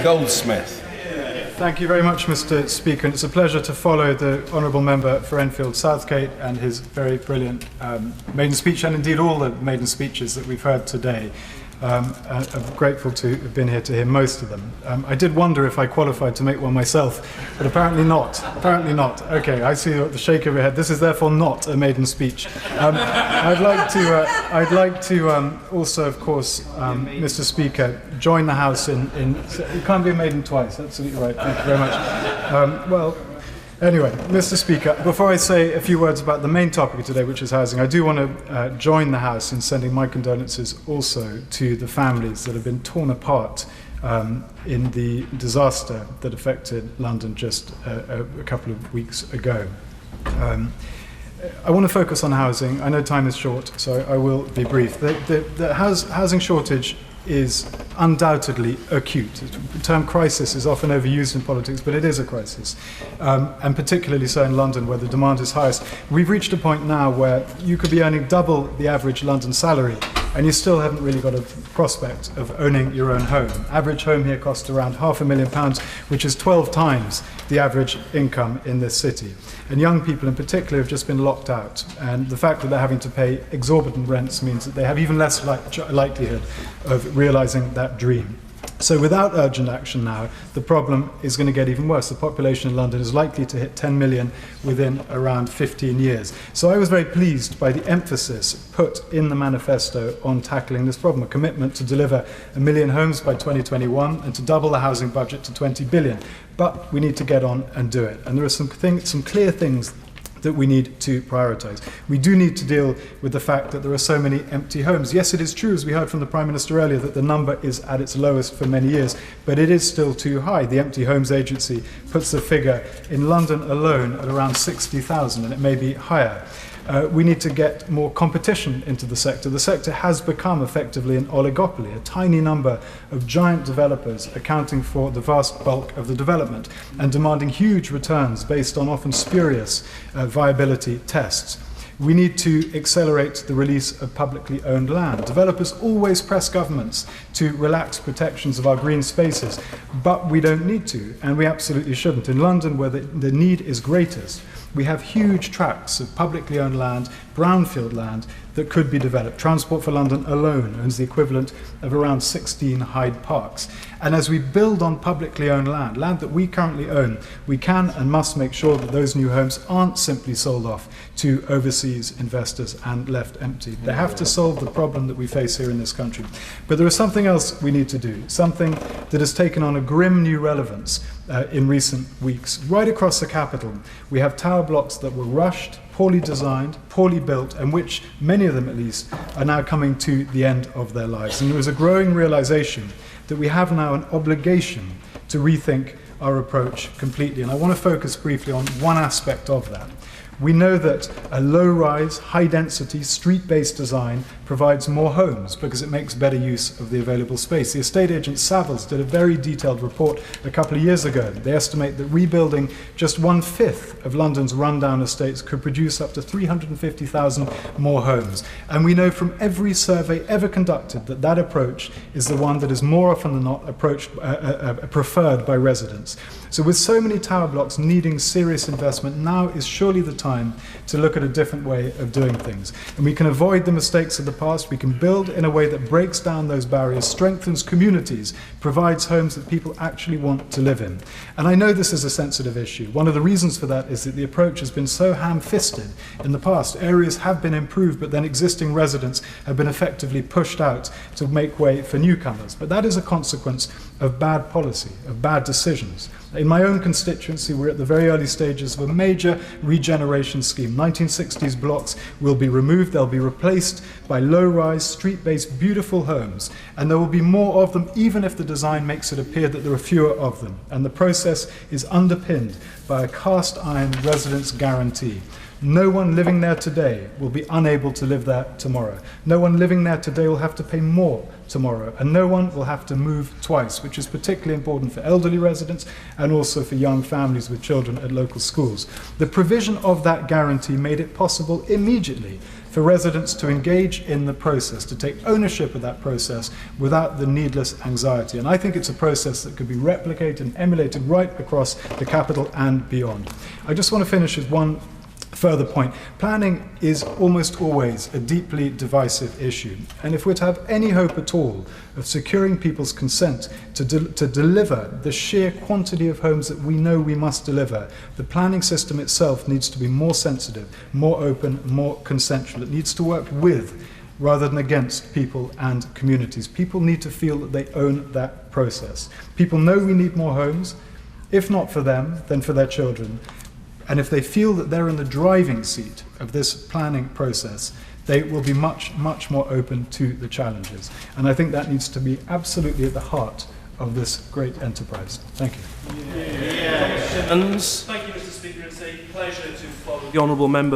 Goldsmith. Thank you very much, Mr. Speaker. And it's a pleasure to follow the Honourable Member for Enfield Southgate and his very brilliant maiden speech, and indeed all the maiden speeches that we've heard today. I'm grateful to have been here to hear most of them. I did wonder if I qualified to make one myself, but apparently not. Apparently not. Okay, I see the shake of your head. This is therefore not a maiden speech. I'd like to also, of course, Mr. Speaker, join the House in. You can't be a maiden twice. Absolutely right. Thank you very much. Anyway, Mr. Speaker, before I say a few words about the main topic of today, which is housing, I do want to join the House in sending my condolences also to the families that have been torn apart in the disaster that affected London just a couple of weeks ago. I want to focus on housing. I know time is short, so I will be brief. The housing shortage is undoubtedly acute. The term crisis is often overused in politics, but it is a crisis, and particularly so in London, where the demand is highest. We've reached a point now where you could be earning double the average London salary, and you still haven't really got a prospect of owning your own home. Average home here costs around £500,000, which is 12 times the average income in this city. And young people in particular have just been locked out. And the fact that they're having to pay exorbitant rents means that they have even less likelihood of realizing that dream. So without urgent action now, the problem is going to get even worse. The population in London is likely to hit 10 million within around 15 years. So I was very pleased by the emphasis put in the manifesto on tackling this problem, a commitment to deliver 1 million homes by 2021 and to double the housing budget to 20 billion. But we need to get on and do it. And there are some clear things that we need to prioritise. We do need to deal with the fact that there are so many empty homes. Yes, it is true, as we heard from the Prime Minister earlier, that the number is at its lowest for many years, but it is still too high. The Empty Homes Agency puts the figure in London alone at around 60,000, and it may be higher. We need to get more competition into the sector. The sector has become effectively an oligopoly, a tiny number of giant developers accounting for the vast bulk of the development and demanding huge returns based on often spurious viability tests. We need to accelerate the release of publicly owned land. Developers always press governments to relax protections of our green spaces, but we don't need to, and we absolutely shouldn't. In London, where the need is greatest, we have huge tracts of publicly owned land, brownfield land, that could be developed. Transport for London alone owns the equivalent of around 16 Hyde Parks. And as we build on publicly owned land that we currently own, we can and must make sure that those new homes aren't simply sold off to overseas investors and left empty. They have to solve the problem that we face here in this country. But there is something else we need to do, something that has taken on a grim new relevance in recent weeks. Right across the capital, we have tower blocks that were rushed, poorly designed, poorly built, and which, many of them at least, are now coming to the end of their lives. And there is a growing realization that we have now an obligation to rethink our approach completely. And I want to focus briefly on one aspect of that. We know that a low-rise, high-density, street-based design provides more homes because it makes better use of the available space. The estate agent Savills did a very detailed report a couple of years ago. They estimate that rebuilding just 1/5 of London's rundown estates could produce up to 350,000 more homes. And we know from every survey ever conducted that that approach is the one that is more often than not preferred by residents. So with so many tower blocks needing serious investment, now is surely the time to look at a different way of doing things. And we can avoid the mistakes of the past. We can build in a way that breaks down those barriers, strengthens communities, provides homes that people actually want to live in. And I know this is a sensitive issue. One of the reasons for that is that the approach has been so ham-fisted in the past. Areas have been improved, but then existing residents have been effectively pushed out to make way for newcomers. But that is a consequence of bad policy, of bad decisions. In my own constituency, we're at the very early stages of a major regeneration scheme. 1960s blocks will be removed. They'll be replaced by low-rise, street-based, beautiful homes. And there will be more of them, even if the design makes it appear that there are fewer of them. And the process is underpinned by a cast-iron residence guarantee. No one living there today will be unable to live there tomorrow. No one living there today will have to pay more tomorrow, and no one will have to move twice, which is particularly important for elderly residents and also for young families with children at local schools. The provision of that guarantee made it possible immediately for residents to engage in the process, to take ownership of that process without the needless anxiety. And I think it's a process that could be replicated and emulated right across the capital and beyond. I just want to finish with one further point. Planning is almost always a deeply divisive issue, and if we're to have any hope at all of securing people's consent to deliver the sheer quantity of homes that we know we must deliver, the planning system itself needs to be more sensitive, more open, more consensual. It needs to work with rather than against people and communities. People need to feel that they own that process. People know we need more homes, if not for them, then for their children. And if they feel that they're in the driving seat of this planning process, they will be much, much more open to the challenges. And I think that needs to be absolutely at the heart of this great enterprise. Thank you. Thank you, Mr. Speaker. It's a pleasure to follow the honourable member.